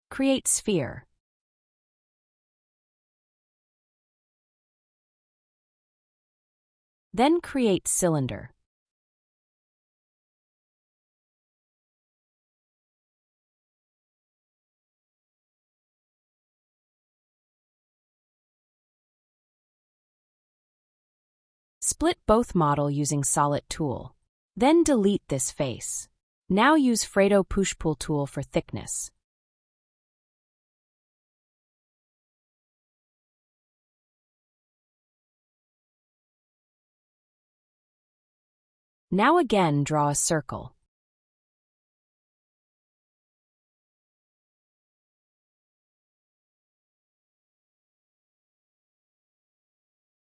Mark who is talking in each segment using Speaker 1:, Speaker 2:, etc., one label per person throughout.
Speaker 1: Create sphere. Then create cylinder. Split both model using Solid tool. Then delete this face. Now use Fredo push-pull tool for thickness. Now again draw a circle.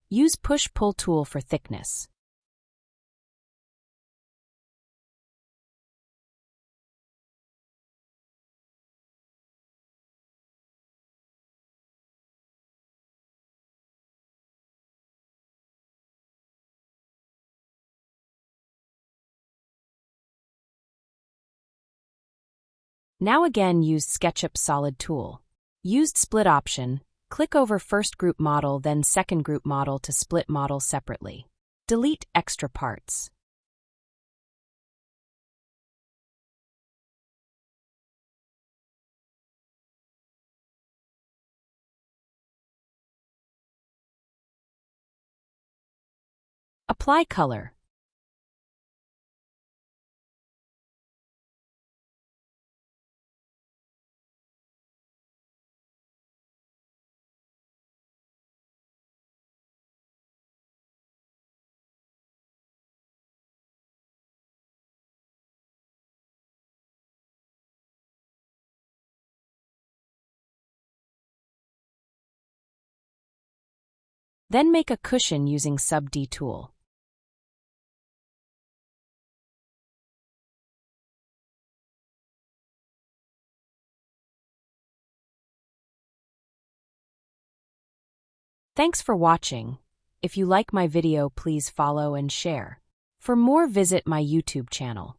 Speaker 1: Use push-pull tool for thickness. Now again use Sketchup Solid tool. Used split option. Click over first group model then second group model to split model separately. Delete extra parts. Apply color. Then make a cushion using Sub-D tool. Thanks for watching. If you like my video, please follow and share. For more, visit my YouTube channel.